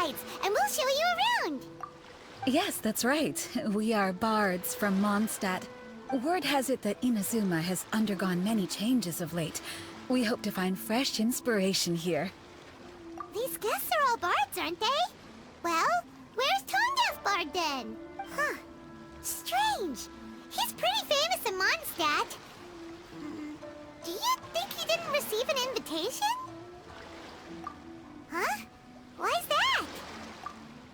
guides, and we'll show you around. Yes, that's right. We are bards from Mondstadt. Word has it that Inazuma has undergone many changes of late. We hope to find fresh inspiration here. These guests are all bards, aren't they? Well, where's Tonedef Bard then? Huh. Strange. He's pretty famous in Mondstadt. Do you think he didn't receive an invitation? Huh? Why's that?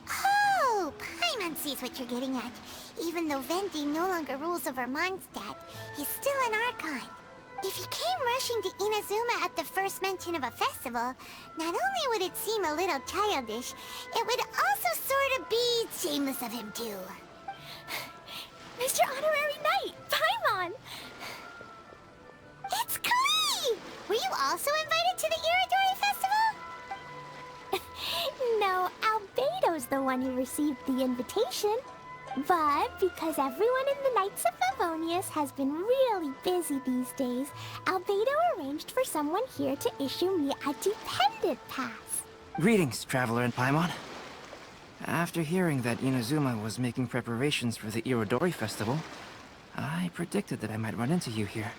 Oh, Paimon sees what you're getting at. Even though Venti no longer rules over Mondstadt, he's still an Archon. If he came rushing to Inazuma at the first mention of a festival, not only would it seem a little childish, it would also sort of be shameless of him too. Mr. Honorary Knight, Paimon! It's Klee! Were you also invited to the Iridori Festival? No, Albedo's the one who received the invitation. But because everyone in the Knights of Favonius has been really busy these days, Albedo arranged for someone here to issue me a dependent pass. Greetings, Traveler and Paimon. After hearing that Inazuma was making preparations for the Irodori Festival, I predicted that I might run into you here.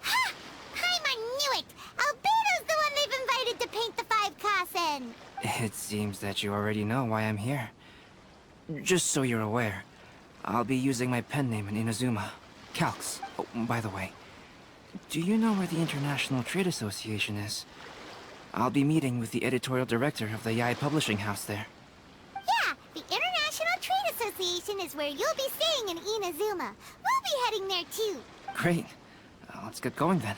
Ha! Paimon knew it! Albedo's the one they've invited to paint the 5 Kasen! It seems that you already know why I'm here. Just so you're aware, I'll be using my pen name in Inazuma, Calx. Oh, by the way, do you know where the International Trade Association is? I'll be meeting with the editorial director of the Yae Publishing House there. Yeah, the International Trade Association is where you'll be staying in Inazuma. We'll be heading there too. Great. Let's get going then.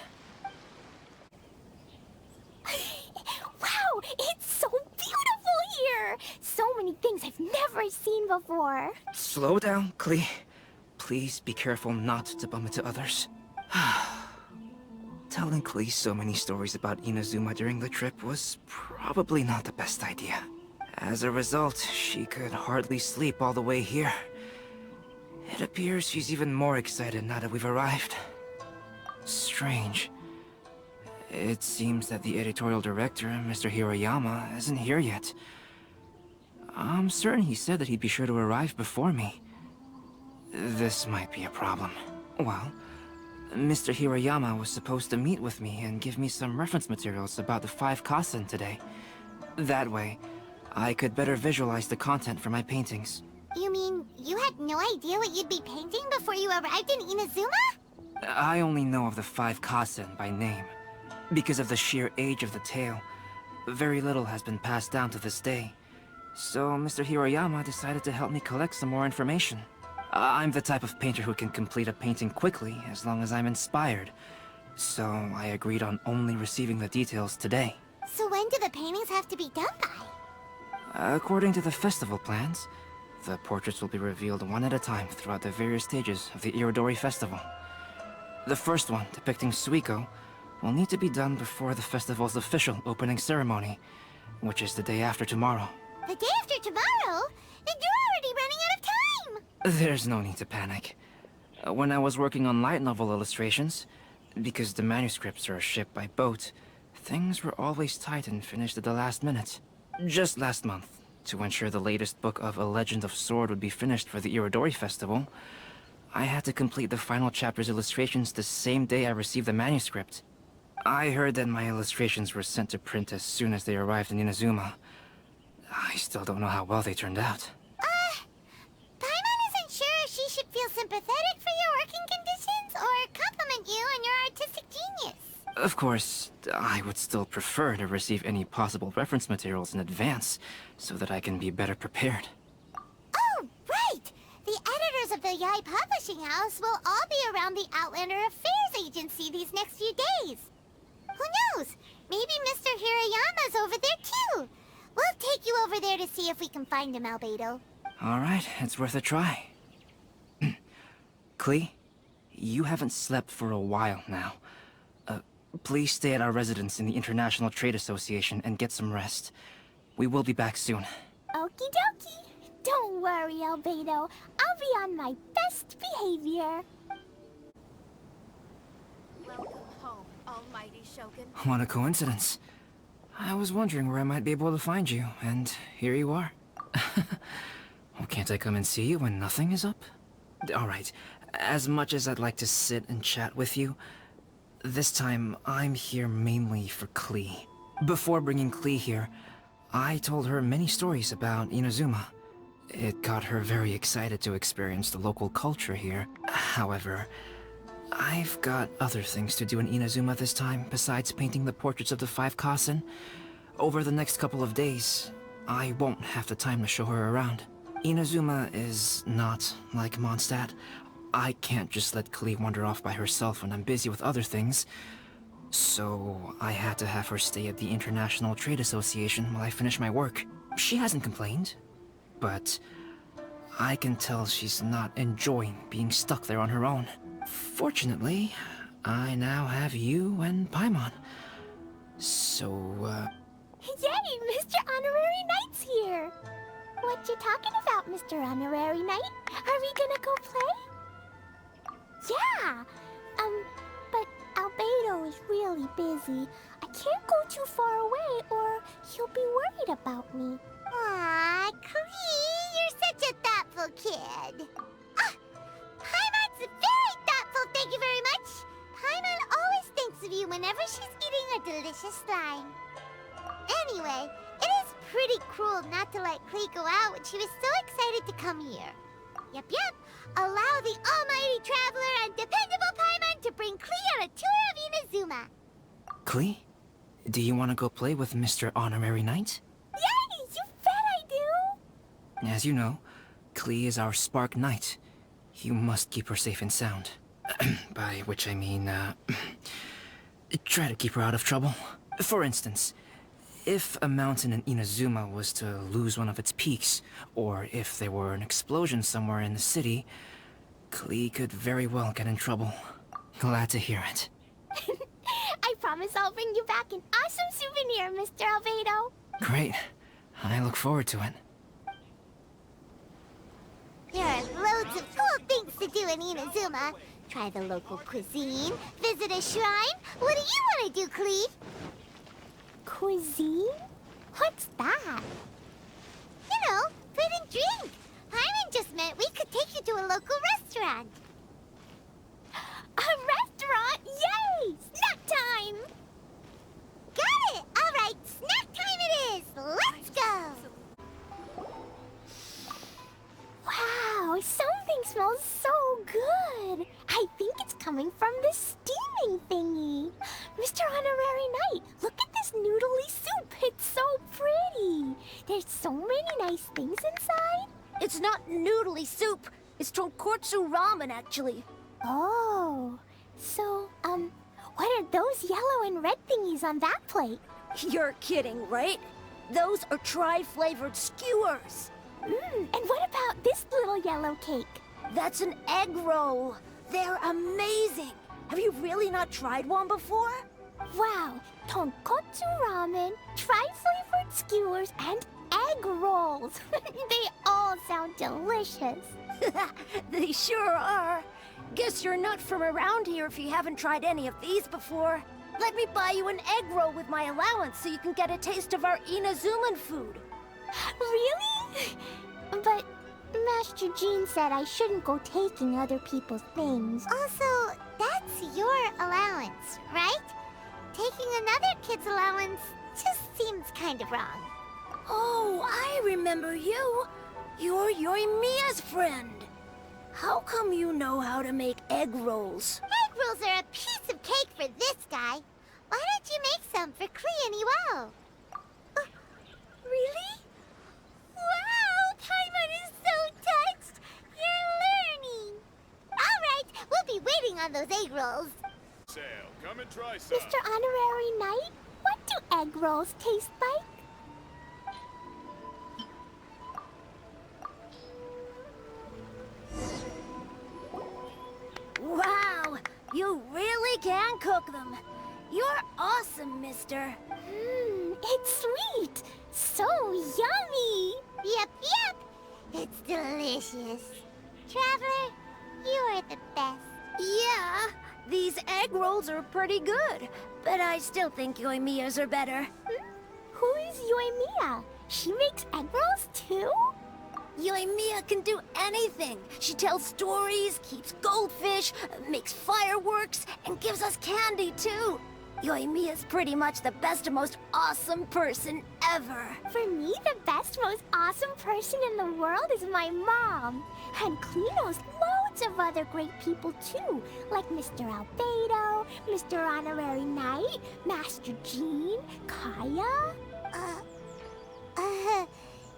Wow, it's so beautiful here! So many things I've never seen before. Slow down, Klee. Please be careful not to bump into others. Telling Klee so many stories about Inazuma during the trip was probably not the best idea. As a result, she could hardly sleep all the way here. It appears she's even more excited now that we've arrived. Strange. It seems that the editorial director, Mr. Hiroyama, isn't here yet. I'm certain he said that he'd be sure to arrive before me. This might be a problem. Well, Mr. Hiroyama was supposed to meet with me and give me some reference materials about the 5 Kasen today. That way, I could better visualize the content for my paintings. You mean you had no idea what you'd be painting before you arrived in Inazuma? I only know of the 5 Kasen by name. Because of the sheer age of the tale, very little has been passed down to this day. So Mr. Hiroyama decided to help me collect some more information. I'm the type of painter who can complete a painting quickly as long as I'm inspired. So I agreed on only receiving the details today. So when do the paintings have to be done by? According to the festival plans, the portraits will be revealed one at a time throughout the various stages of the Irodori Festival. The first one, depicting Suiko, will need to be done before the festival's official opening ceremony, which is the day after tomorrow. The day after tomorrow? Then you're already running out of time! There's no need to panic. When I was working on light novel illustrations, because the manuscripts are shipped by boat, things were always tight and finished at the last minute. Just last month, to ensure the latest book of A Legend of Sword would be finished for the Irodori Festival, I had to complete the final chapter's illustrations the same day I received the manuscript. I heard that my illustrations were sent to print as soon as they arrived in Inazuma. I still don't know how well they turned out. Paimon isn't sure if she should feel sympathetic for your working conditions or compliment you on your artistic genius. Of course, I would still prefer to receive any possible reference materials in advance, so that I can be better prepared. Oh, right! The editors of the Yae Publishing House will all be around the Outlander Affairs Agency these next few days. Who knows? Maybe Mr. Hiroyama's over there too. We'll take you over there to see if we can find him, Albedo. Alright, it's worth a try. Klee, you haven't slept for a while now. Please stay at our residence in the International Trade Association and get some rest. We will be back soon. Okie dokie. Don't worry, Albedo. I'll be on my best behavior. Welcome home, Almighty Shogun. What a coincidence. I was wondering where I might be able to find you, and here you are. Well, can't I come and see you when nothing is up? Alright, as much as I'd like to sit and chat with you, this time I'm here mainly for Klee. Before bringing Klee here, I told her many stories about Inazuma. It got her very excited to experience the local culture here. However, I've got other things to do in Inazuma this time, besides painting the portraits of the 5 Kasen. Over the next couple of days, I won't have the time to show her around. Inazuma is not like Mondstadt. I can't just let Klee wander off by herself when I'm busy with other things. So I had to have her stay at the International Trade Association while I finish my work. She hasn't complained, but I can tell she's not enjoying being stuck there on her own. Fortunately, I now have you and Paimon. So, Yay! Mr. Honorary Knight's here! What you talking about, Mr. Honorary Knight? Are we gonna go play? Yeah! But Albedo is really busy. I can't go too far away or he'll be worried about me. Aw, Klee, you're such a thoughtful kid. Ah, Paimon's very thoughtful, thank you very much. Paimon always thinks of you whenever she's eating a delicious slime. Anyway, it is pretty cruel not to let Klee go out when she was so excited to come here. Yep. Allow the almighty traveler and dependable Paimon to bring Klee on a tour of Inazuma. Klee? Do you want to go play with Mr. Honorary Knight? Yay! You bet I do! As you know, Klee is our Spark Knight. You must keep her safe and sound. By which I mean, try to keep her out of trouble. For instance, if a mountain in Inazuma was to lose one of its peaks, or if there were an explosion somewhere in the city, Klee could very well get in trouble. Glad to hear it. I promise I'll bring you back an awesome souvenir, Mr. Albedo. Great. I look forward to it. There are loads of cool things to do in Inazuma. Try the local cuisine, visit a shrine. What do you want to do, Klee? Cuisine? What's that? You know, food and drink. Paimon just meant we could take you to a local restaurant. A restaurant? Yay! Snack time! Got it! All right, snack time it is. Let's go. Wow, something smells so good. I think it's coming from this steaming thingy. Mr. Honorary Knight, look at this noodly soup. It's so pretty. There's so many nice things inside. It's not noodly soup. It's tonkotsu ramen, actually. Oh, so, what are those yellow and red thingies on that plate? You're kidding, right? Those are tri-flavored skewers. And what about this little yellow cake? That's an egg roll. They're amazing. Have you really not tried one before? Wow, tonkotsu ramen, tri-flavored skewers, and egg rolls. They all sound delicious. They sure are. Guess you're not from around here if you haven't tried any of these before. Let me buy you an egg roll with my allowance so you can get a taste of our Inazuman food. Really? But Master Jean said I shouldn't go taking other people's things. Also, that's your allowance, right? Taking another kid's allowance just seems kind of wrong. Oh, I remember you. You're Yoimiya's friend. How come you know how to make egg rolls? Egg rolls are a piece of cake for this guy. Why don't you make some for Klee and Iwao? Really? Wow, Paimon is so touched. You're learning. All right, we'll be waiting on those egg rolls. Sale, come and try some. Mr. Honorary Knight, what do egg rolls taste like? Wow, you really can cook them. You're awesome, mister. It's sweet. So yummy. Yep. It's delicious. Traveler, you are the best. Yeah, these egg rolls are pretty good, but I still think Yoimiya's are better. is Yoimiya. She makes egg rolls too? Yoimiya can do anything. She tells stories, keeps goldfish, makes fireworks, and gives us candy too. Yoimiya's pretty much the best and most awesome person ever. For me, the best, most awesome person in the world is my mom. And Klee knows loads of other great people too, like Mr. Albedo, Mr. Honorary Knight, Master Jean, Kaya.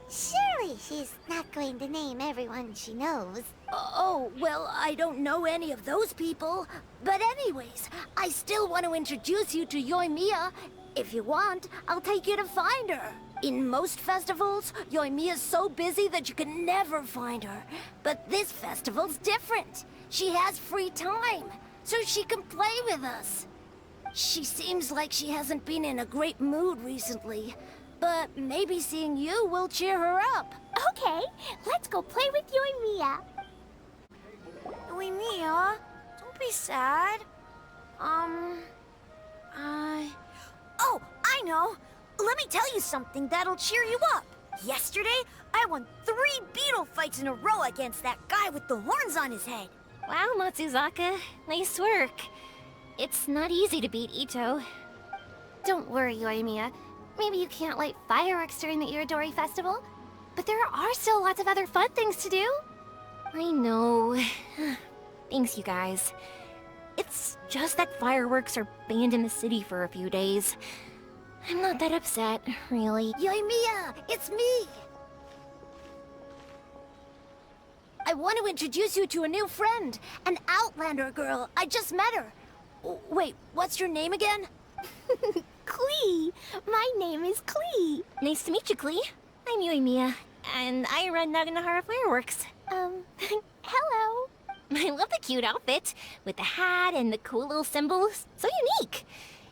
Surely she's not going to name everyone she knows. Oh, well, I don't know any of those people. But anyways, I still want to introduce you to Yoimiya. If you want, I'll take you to find her. In most festivals, Yoimiya's so busy that you can never find her. But this festival's different. She has free time, so she can play with us. She seems like she hasn't been in a great mood recently. But maybe seeing you will cheer her up. Okay, let's go play with Yoimiya. Yoimiya, don't be sad. Oh, I know! Let me tell you something that'll cheer you up. Yesterday, I won 3 beetle fights in a row against that guy with the horns on his head. Wow, Matsuzaka. Nice work. It's not easy to beat Ito. Don't worry, Yoimiya. Maybe you can't light fireworks during the Iridori Festival, but there are still lots of other fun things to do. I know. Thanks, you guys. It's just that fireworks are banned in the city for a few days. I'm not that upset, really. Yoimiya, it's me! I want to introduce you to a new friend, an Outlander girl. I just met her. Wait, what's your name again? Klee! My name is Klee. Nice to meet you, Klee. I'm Yoimiya, and I run Naganahara Fireworks. Hello. I love the cute outfit, with the hat and the cool little symbols. So unique.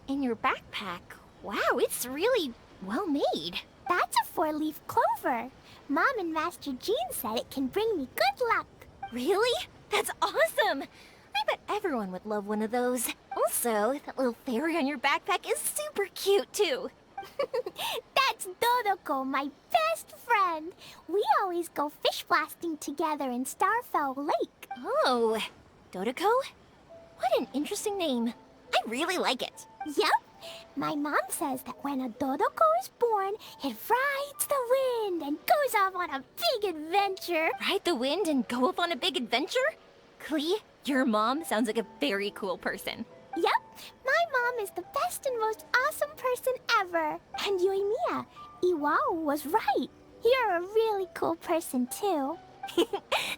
And your backpack, wow, it's really well made. That's a 4-leaf clover. Mom and Master Jean said it can bring me good luck. Really? That's awesome! I bet everyone would love one of those. Also, that little fairy on your backpack is super cute, too. That's Dodoko, my best friend. We always go fish blasting together in Starfell Lake. Oh, Dodoko? What an interesting name. I really like it. Yep. My mom says that when a Dodoko is born, it rides the wind and goes off on a big adventure. Ride the wind and go off on a big adventure? Klee, your mom sounds like a very cool person. Yep, my mom is the best and most awesome person ever. And Yoimiya, Iwao was right. You're a really cool person too.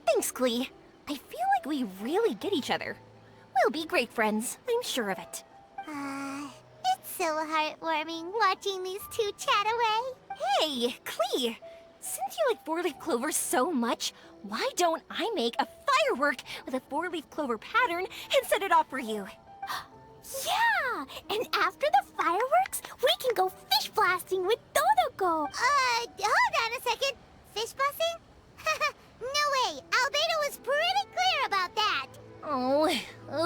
Thanks, Klee. I feel like we really get each other. We'll be great friends, I'm sure of it. It's so heartwarming watching these two chat away. Hey, Klee! Since you like 4-leaf clover so much, why don't I make a firework with a 4-leaf clover pattern and set it off for you? Yeah! And after the fireworks, we can go fish blasting with Dodoko. Hold on a second. Fish blasting? No way. Albedo was pretty clear about that. Oh,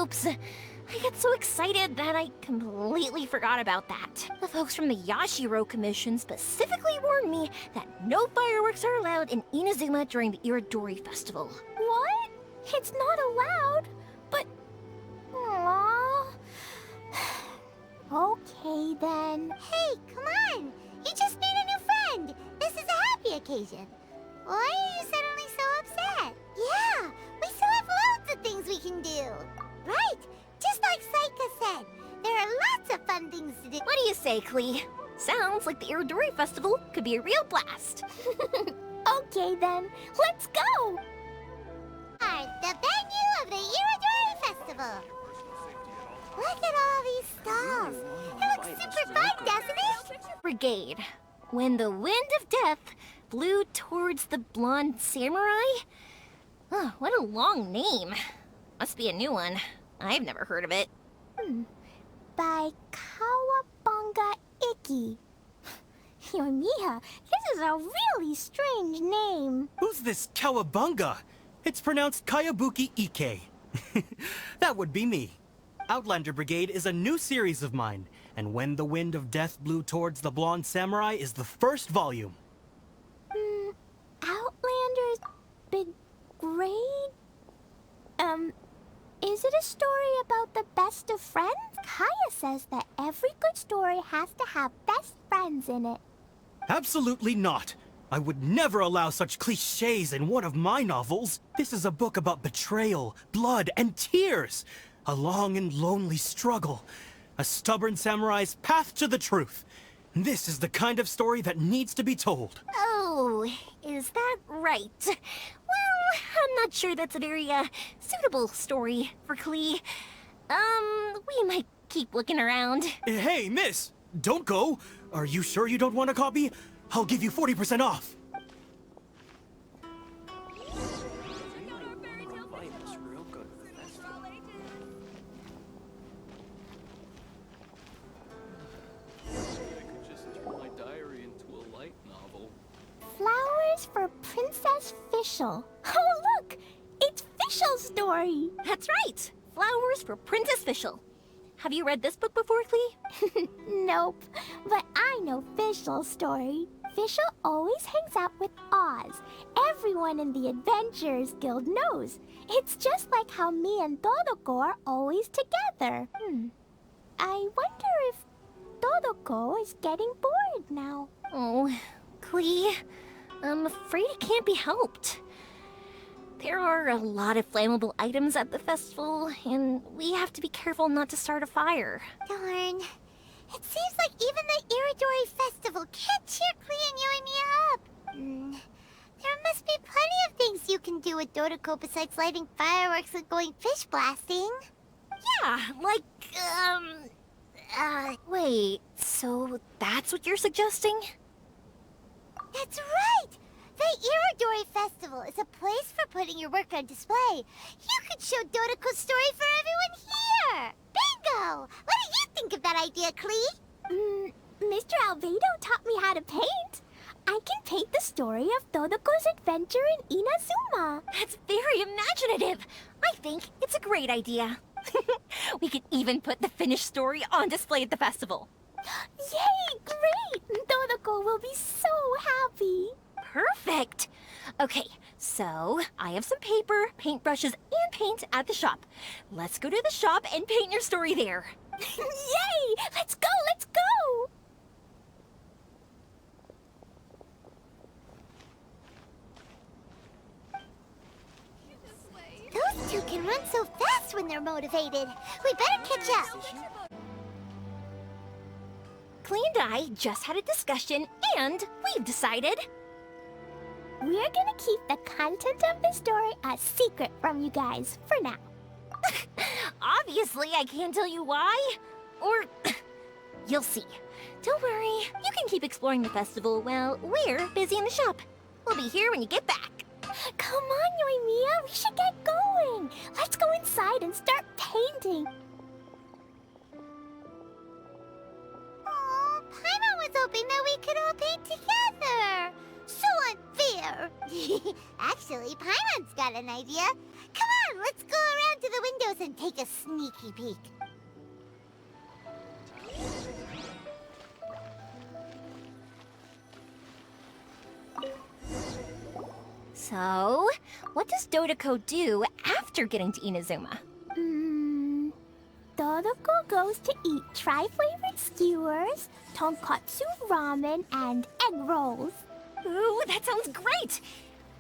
oops. I get so excited that I completely forgot about that. The folks from the Yashiro Commission specifically warned me that no fireworks are allowed in Inazuma during the Iridori Festival. What? It's not allowed? But... Aww. Okay then. Hey, come on. You just made a new friend. This is a happy occasion. Why are you suddenly so upset? Yeah, we still have loads of things we can do. Right. Just like Saika said, there are lots of fun things to do. What do you say, Klee? Sounds like the Iridori Festival could be a real blast. Okay then, let's go! The venue of the Iridori Festival. Look at all these stalls. It looks super fun, doesn't it? Brigade. When the wind of death blew towards the blonde samurai? Oh, what a long name. Must be a new one. I've never heard of it. By Kawabunga Iki. Yoimiya, this is a really strange name. Who's this Kawabunga? It's pronounced Kayabuki Ike. That would be me. Outlander Brigade is a new series of mine, And When the Wind of Death Blew Towards the Blonde Samurai is the first volume. Outlander's Big Grade? Is it a story about the best of friends? Kaya says that every good story has to have best friends in it. Absolutely not. I would never allow such cliches in one of my novels. This is a book about betrayal, blood, and tears. A long and lonely struggle. A stubborn samurai's path to the truth. This is the kind of story that needs to be told. Oh, is that right? Well, I'm not sure that's a very, suitable story for Klee. We might keep looking around. Hey, miss! Don't go! Are you sure you don't want a copy? I'll give you 40% off! Flowers for Princess Fischl. Oh, look! It's Fischl's story! That's right! Flowers for Princess Fischl. Have you read this book before, Klee? Nope, but I know Fischl's story. Fischl always hangs out with Oz. Everyone in the Adventurers Guild knows. It's just like how me and Todoko are always together. I wonder if Todoko is getting bored now. Oh, Klee, I'm afraid it can't be helped. There are a lot of flammable items at the festival, and we have to be careful not to start a fire. Darn. It seems like even the Iridori Festival can't cheer Klee and Yoimiya up. There must be plenty of things you can do with Dodoko besides lighting fireworks and going fish blasting. Yeah, like, wait, so that's what you're suggesting? That's right! The Iridori Festival is a place for putting your work on display. You could show Dodoko's story for everyone here! Bingo! What do you think of that idea, Klee? Mr. Albedo taught me how to paint. I can paint the story of Dodoko's adventure in Inazuma. That's very imaginative. I think it's a great idea. We could even put the finished story on display at the festival. Yay, great! Dodoko will be so happy. Perfect! Okay, so I have some paper, paintbrushes, and paint at the shop. Let's go to the shop and paint your story there. Yay! Let's go, let's go! Those two can run so fast when they're motivated. We better catch up. Klee and I just had a discussion, and we've decided... We're gonna keep the content of the story a secret from you guys, for now. Obviously, I can't tell you why. Or... you'll see. Don't worry, you can keep exploring the festival while we're busy in the shop. We'll be here when you get back. Come on, Yoimiya, we should get going. Let's go inside and start painting. Aw, Paimon was hoping that we could all paint together. So unfair. Actually, Paimon's got an idea. Come on, let's go around to the windows and take a sneaky peek. So, what does Dodoko do after getting to Inazuma? Dodoko goes to eat tri-flavored skewers, tonkatsu ramen, and egg rolls. Ooh, that sounds great!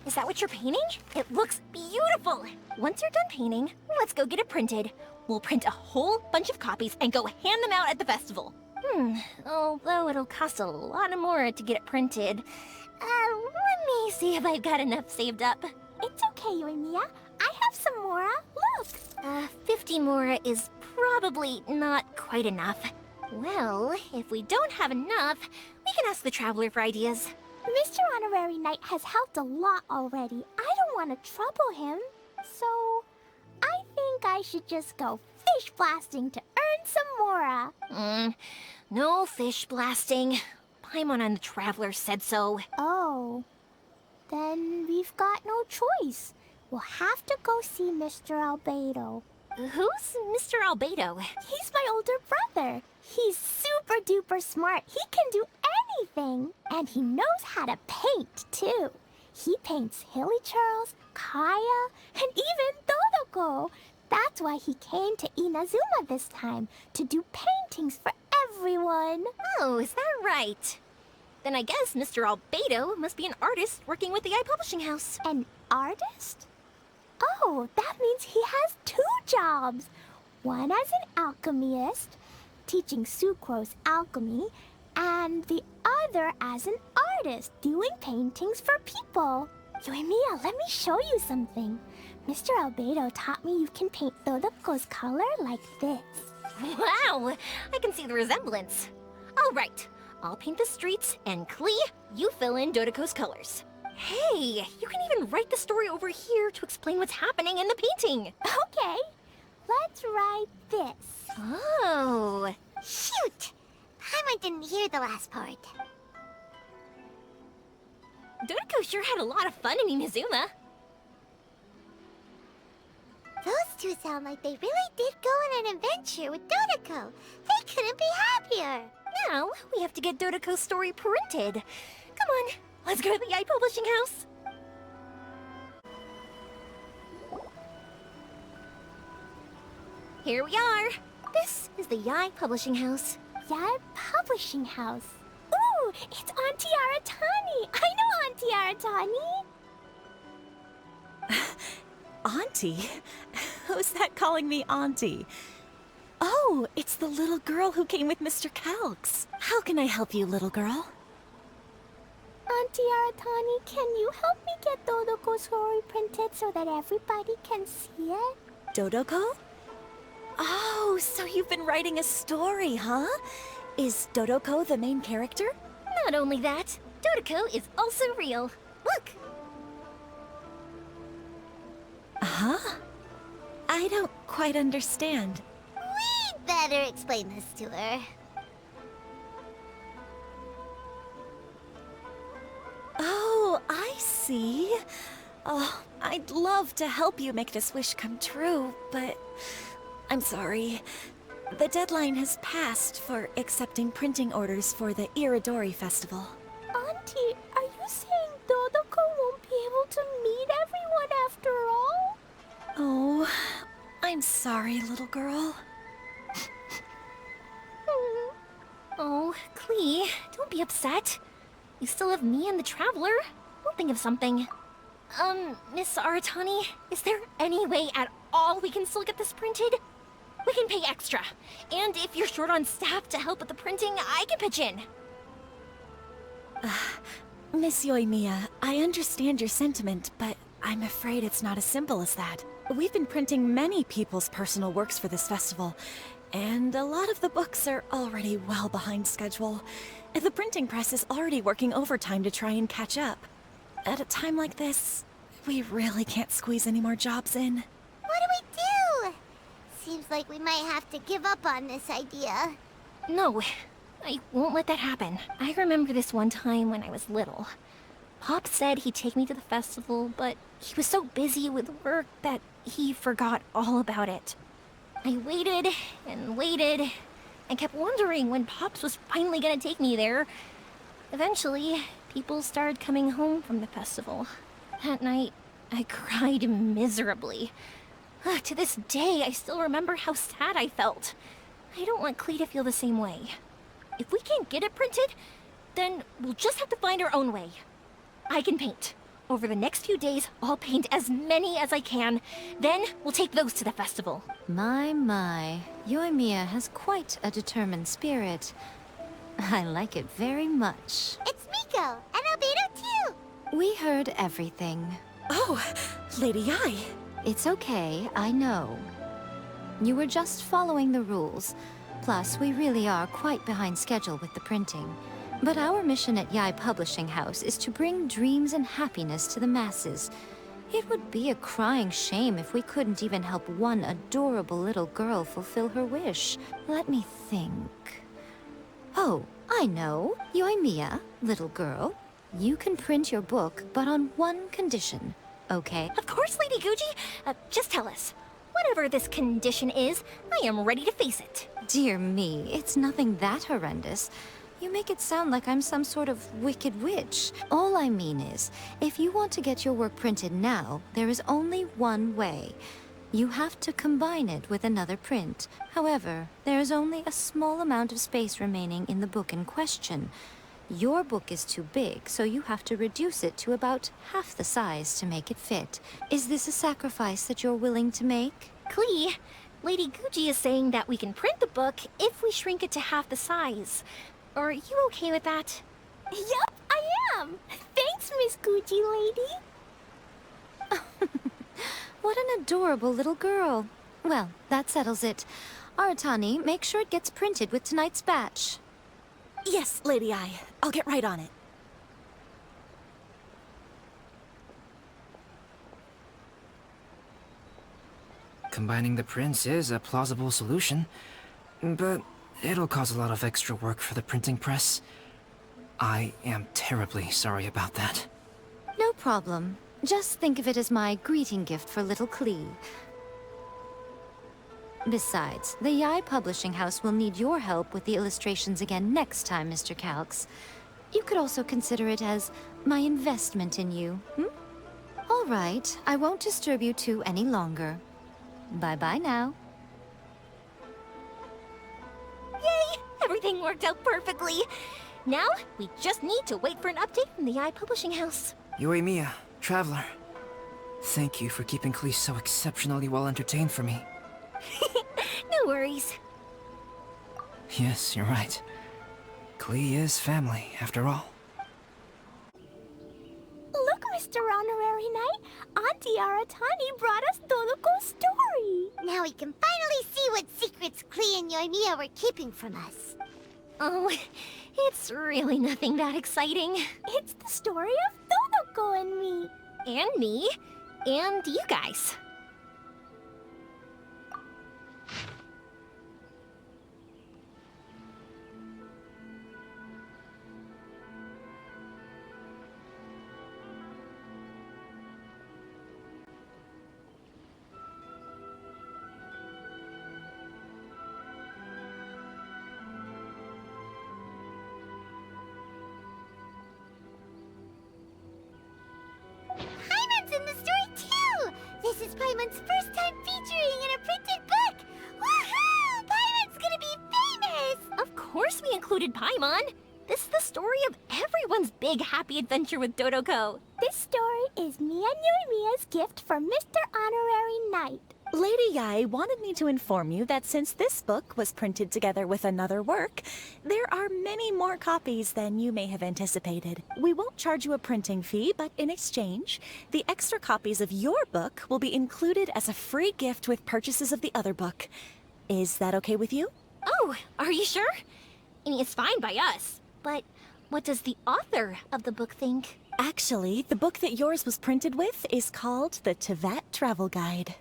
Is that what you're painting? It looks beautiful! Once you're done painting, let's go get it printed. We'll print a whole bunch of copies and go hand them out at the festival. Although it'll cost a lot more to get it printed. Let me see if I've got enough saved up. It's okay, Yoimiya. I have some more. Look! 50 more is probably not quite enough. Well, if we don't have enough, we can ask the Traveler for ideas. Mr. Honorary Knight has helped a lot already. I don't want to trouble him. So, I think I should just go fish blasting to earn some more. No fish blasting. Paimon and the Traveler said so. Oh. Then we've got no choice. We'll have to go see Mr. Albedo. Who's Mr. Albedo? He's my older brother. He's super duper smart. He can do anything. And he knows how to paint, too. He paints Hilly Charles, Kaya, and even Dodoko. That's why he came to Inazuma this time, to do paintings for everyone. Oh, is that right? Then I guess Mr. Albedo must be an artist working with the Yae Publishing House. An artist? Oh, that means he has 2 jobs. One as an alchemist, teaching Sucrose alchemy, and the other as an artist, doing paintings for people. Yoimiya, let me show you something. Mr. Albedo taught me you can paint Dodoko's color like this. Wow, I can see the resemblance. All right, I'll paint the streets, and Klee, you fill in Dodoko's colors. Hey, you can even write the story over here to explain what's happening in the painting. Okay, let's write this. Oh. Shoot! Paimon didn't hear the last part. Dodoko sure had a lot of fun in Inazuma. Those two sound like they really did go on an adventure with Dodoko. They couldn't be happier. Now, we have to get Dodoko's story printed. Come on, let's go to the Yae Publishing House. Here we are. This is the Yae Publishing House. Yae Publishing House. Ooh, it's Auntie Aratani. I know Auntie Aratani. Auntie? Who's that calling me Auntie? Oh, it's the little girl who came with Mr. Calx. How can I help you, little girl? Auntie Aratani, can you help me get Dodoko's story printed so that everybody can see it? Dodoko? Oh, so you've been writing a story, huh? Is Dodoko the main character? Not only that, Dodoko is also real. Look! Huh? I don't quite understand. We'd better explain this to her. Oh, I see. Oh, I'd love to help you make this wish come true, but I'm sorry. The deadline has passed for accepting printing orders for the Iridori Festival. Auntie, are you saying Dodoko won't be able to meet everyone after all? Oh, I'm sorry, little girl. Oh, Klee, don't be upset. You still have me and the Traveler. We'll think of something. Miss Aratani, is there any way at all we can still get this printed? We can pay extra. And if you're short on staff to help with the printing, I can pitch in. Miss Yoimiya, I understand your sentiment, but I'm afraid it's not as simple as that. We've been printing many people's personal works for this festival, and a lot of the books are already well behind schedule. The printing press is already working overtime to try and catch up. At a time like this, we really can't squeeze any more jobs in. What do we do? Seems like we might have to give up on this idea. No, I won't let that happen. I remember this one time when I was little. Pop said he'd take me to the festival, but he was so busy with work that he forgot all about it. I waited and waited and kept wondering when Pops was finally gonna take me there. Eventually, people started coming home from the festival. That night, I cried miserably. To this day, I still remember how sad I felt. I don't want Klee to feel the same way. If we can't get it printed, then we'll just have to find our own way. I can paint. Over the next few days, I'll paint as many as I can. Then we'll take those to the festival. My. Yoimiya has quite a determined spirit. I like it very much. It's Miko, and Albedo too! We heard everything. Oh, Lady Yae. It's okay, I know. You were just following the rules. Plus, we really are quite behind schedule with the printing. But our mission at Yae Publishing House is to bring dreams and happiness to the masses. It would be a crying shame if we couldn't even help one adorable little girl fulfill her wish. Let me think. Oh, I know. Yoimiya, little girl. You can print your book, but on one condition, okay? Of course, Lady Guji. Just tell us, Whatever this condition is, I am ready to face it. Dear me, it's nothing that horrendous. You make it sound like I'm some sort of wicked witch. All I mean is, if you want to get your work printed now, there is only one way. You have to combine it with another print. However, there is only a small amount of space remaining in the book in question. Your book is too big, so you have to reduce it to about half the size to make it fit. Is this a sacrifice that you're willing to make? Klee, Lady Guji is saying that we can print the book if we shrink it to half the size. Are you okay with that? Yup, I am! Thanks, Miss Gucci Lady! What an adorable little girl. Well, that settles it. Aratani, make sure it gets printed with tonight's batch. Yes, Lady Ai. I'll get right on it. Combining the prints is a plausible solution, but it'll cause a lot of extra work for the printing press. I am terribly sorry about that. No problem. Just think of it as my greeting gift for little Klee. Besides, the Yae Publishing House will need your help with the illustrations again next time, Mr. Calx. You could also consider it as my investment in you, All right, I won't disturb you two any longer. Bye-bye now. Yay! Everything worked out perfectly. Now, we just need to wait for an update from the Yae Publishing House. Yoimiya, Traveler. Thank you for keeping Klee so exceptionally well entertained for me. No worries. Yes, you're right. Klee is family, after all. Look, Mr. Honorary Knight! Auntie Aratani brought us Todoko's story! Now we can finally see what secrets Klee and Yoimiya were keeping from us. Oh, it's really nothing that exciting. It's the story of Todoko and me! And me. And you guys. Paimon's in the story too! This is Paimon's first time featuring in a printed book! Woohoo! Paimon's gonna be famous! Of course we included Paimon. This is the story of everyone's big happy adventure with Dodoko. This story is me and Yoimiya's gift for Mr. Honorary Knight. Lady Yae wanted me to inform you that since this book was printed together with another work, there are many more copies than you may have anticipated. We won't charge you a printing fee, but in exchange, the extra copies of your book will be included as a free gift with purchases of the other book. Is that okay with you? Oh, are you sure? I mean, it's fine by us. But what does the author of the book think? Actually, the book that yours was printed with is called the Teyvat Travel Guide.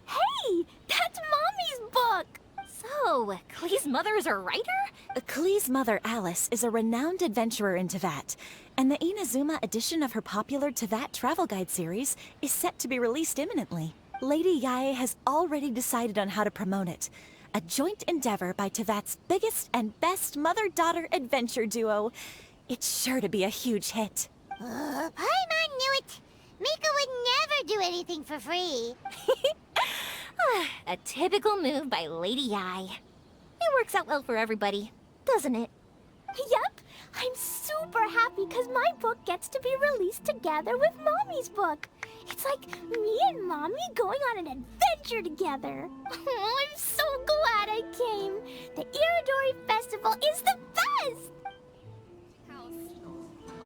Hey! That's Mommy's book! So, Klee's mother is a writer? Klee's mother, Alice, is a renowned adventurer in Teyvat, and the Inazuma edition of her popular Teyvat Travel Guide series is set to be released imminently. Lady Yae has already decided on how to promote it. A joint endeavor by Teyvat's biggest and best mother-daughter adventure duo. It's sure to be a huge hit. Paimon knew it! Miko would never do anything for free. A typical move by Lady Yae. It works out well for everybody, doesn't it? Yup! I'm super happy because my book gets to be released together with Mommy's book. It's like me and Mommy going on an adventure together. I'm so glad I came. The Iridori Festival is the